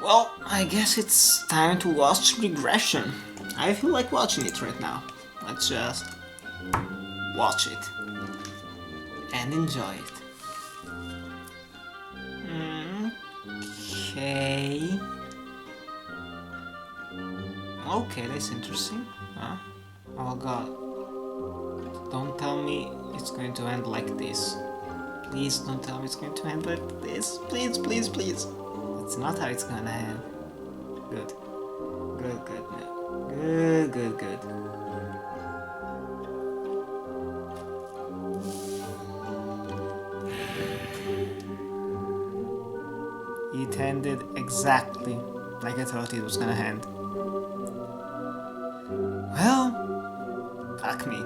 Well, I guess it's time to watch Regression. I feel like watching it right now. Let's just watch it and enjoy it. Okay. Okay, that's interesting. Huh? Oh god. Don't tell me it's going to end like this. Please don't tell me it's going to end like this. Please, please, please. That's not how it's gonna end. Good. Good, good, no. Good, good, good. It ended exactly like I thought it was gonna end. Well, fuck me.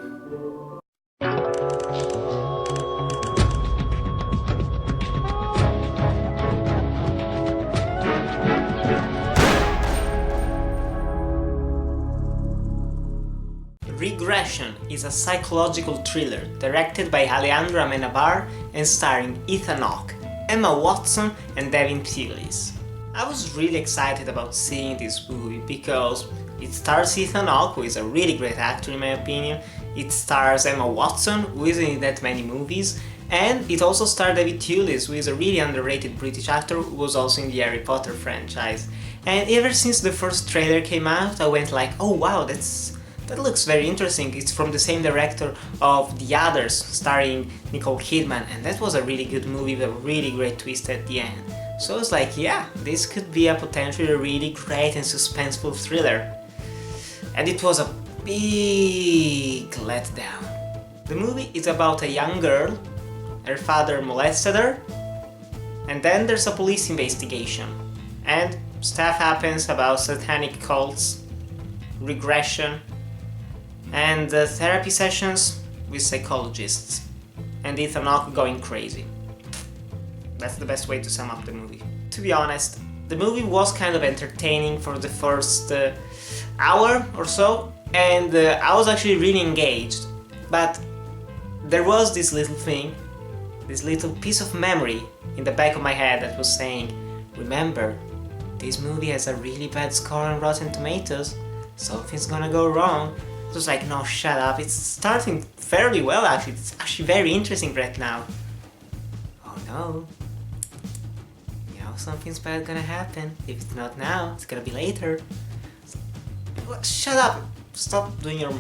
Regression is a psychological thriller directed by Alejandro Amenábar and starring Ethan Hawke, Emma Watson and David Thewlis. I was really excited about seeing this movie because it stars Ethan Hawke, who is a really great actor in my opinion, it stars Emma Watson, who isn't in that many movies, and it also stars David Thewlis, who is a really underrated British actor who was also in the Harry Potter franchise. And ever since the first trailer came out, I went like, oh wow, that looks very interesting. It's from the same director of The Others, starring Nicole Kidman, and that was a really good movie with a really great twist at the end. So I was like, yeah, this could be a potentially really great and suspenseful thriller. And it was a big letdown. The movie is about a young girl, her father molested her, and then there's a police investigation, and stuff happens about satanic cults, regression, and therapy sessions with psychologists, and Ethan Hawke going crazy. That's the best way to sum up the movie. To be honest, the movie was kind of entertaining for the first hour or so, and I was actually really engaged, but there was this little thing, this little piece of memory in the back of my head that was saying, remember, this movie has a really bad score on Rotten Tomatoes, something's gonna go wrong. It was like, no, shut up, it's starting fairly well actually, it's actually very interesting right now. Oh no, you know something's bad gonna happen, if it's not now, it's gonna be later. Shut up, stop doing your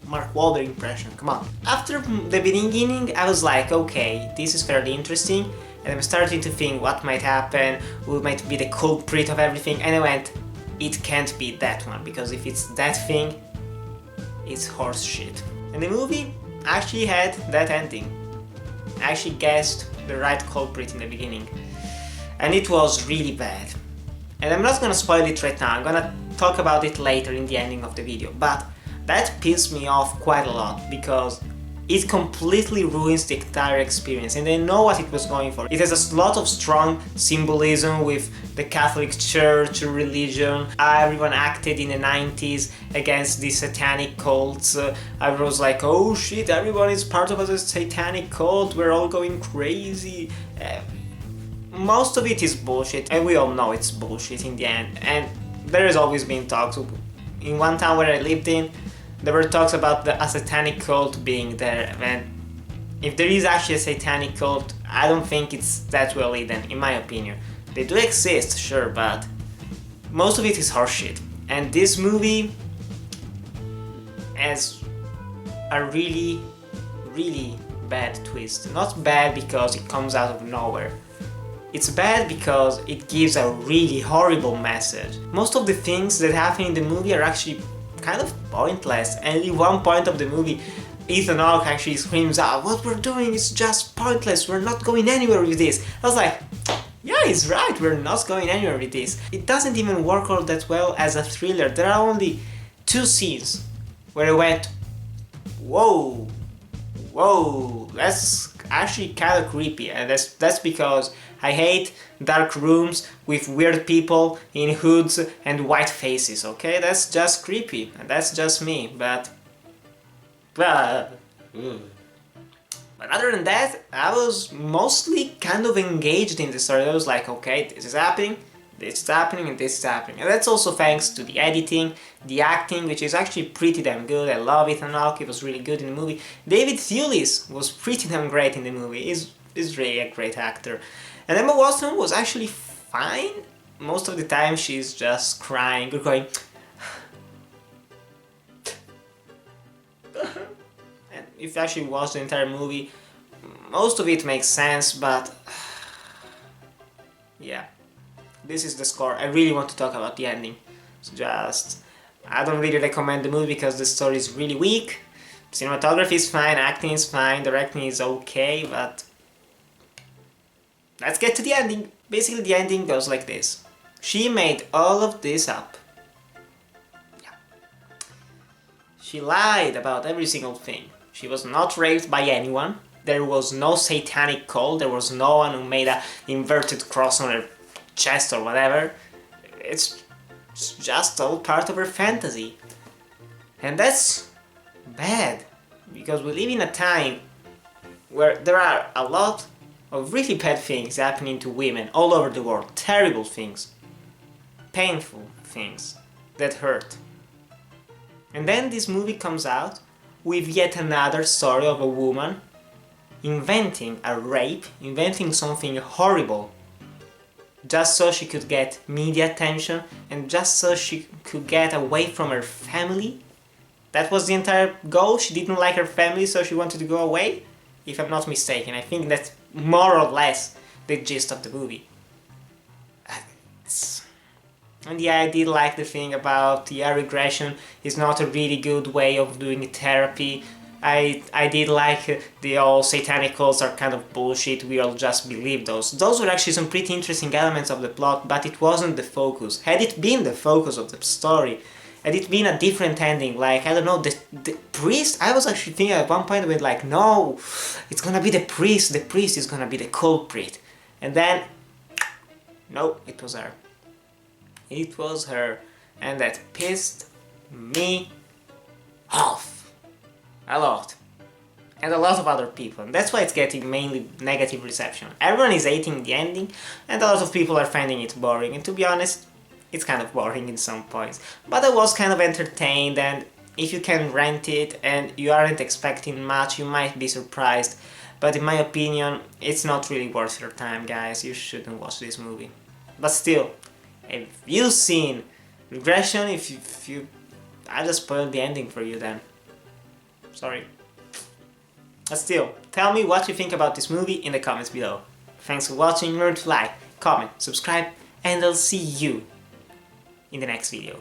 Mark Wahlberg impression, come on. After the beginning I was like, okay, this is fairly interesting, and I'm starting to think what might happen, who might be the culprit of everything, and I went, it can't be that one, because if it's that thing, it's horse shit. And the movie actually had that ending. I actually guessed the right culprit in the beginning. And it was really bad. And I'm not gonna spoil it right now, I'm gonna talk about it later in the ending of the video, but that pissed me off quite a lot because it completely ruins the entire experience, and I know what it was going for. It has a lot of strong symbolism with the Catholic Church, religion, everyone acted in the 90s against the satanic cults. Everyone was like, oh shit, everyone is part of a satanic cult, we're all going crazy. Most of it is bullshit, and we all know it's bullshit in the end, and there has always been talks. In one town where I lived in, there were talks about a satanic cult being there, and if there is actually a satanic cult, I don't think it's that well hidden, in my opinion. They do exist, sure, but most of it is horseshit. And this movie has a really, really bad twist. Not bad because it comes out of nowhere. It's bad because it gives a really horrible message. Most of the things that happen in the movie are actually kind of pointless, and at one point of the movie Ethan Hawke actually screams out, what we're doing is just pointless, we're not going anywhere with this. I was like, yeah, he's right, we're not going anywhere with this. It doesn't even work all that well as a thriller. There are only 2 scenes where I went, whoa, that's actually kind of creepy, and that's because I hate dark rooms with weird people in hoods and white faces, okay? That's just creepy, and that's just me, but other than that, I was mostly kind of engaged in the story. I was like, okay, this is happening, this is happening and this is happening. And that's also thanks to the editing, the acting, which is actually pretty damn good. I love Ethan Hawke, he was really good in the movie. David Thewlis was pretty damn great in the movie, he's really a great actor. And Emma Watson was actually fine. Most of the time she's just crying or going... And if you actually watch the entire movie, most of it makes sense, but... yeah. This is the score. I really want to talk about the ending. So just... I don't really recommend the movie because the story is really weak. Cinematography is fine, acting is fine, directing is okay, but... let's get to the ending. Basically the ending goes like this. She made all of this up. Yeah. She lied about every single thing. She was not raped by anyone. There was no satanic cult. There was no one who made an inverted cross on her chest or whatever. It's just all part of her fantasy. And that's bad. Because we live in a time where there are a lot of really bad things happening to women all over the world. Terrible things. Painful things that hurt. And then this movie comes out with yet another story of a woman inventing a rape, inventing something horrible, just so she could get media attention and just so she could get away from her family. That was the entire goal. She didn't like her family, so she wanted to go away. If I'm not mistaken, I think that's more or less the gist of the movie. And yeah, I did like the thing about regression is not a really good way of doing therapy. I did like the all satanic cults are kind of bullshit, we all just believe those. Those were actually some pretty interesting elements of the plot, but it wasn't the focus. Had it been the focus of the story, had it been a different ending, like, I don't know, the priest, I was actually thinking at one point with like, no, it's gonna be the priest is gonna be the culprit. And then, no, it was her. It was her, and that pissed me off a lot, and a lot of other people, and that's why it's getting mainly negative reception. Everyone is hating the ending, and a lot of people are finding it boring, and to be honest, it's kind of boring in some points. But I was kind of entertained, and if you can rent it and you aren't expecting much, you might be surprised, but in my opinion, it's not really worth your time, guys. You shouldn't watch this movie. But still, if you've seen Regression, if you... I just spoiled the ending for you then. Sorry. But still, tell me what you think about this movie in the comments below. Thanks for watching, remember to like, comment, subscribe, and I'll see you in the next video.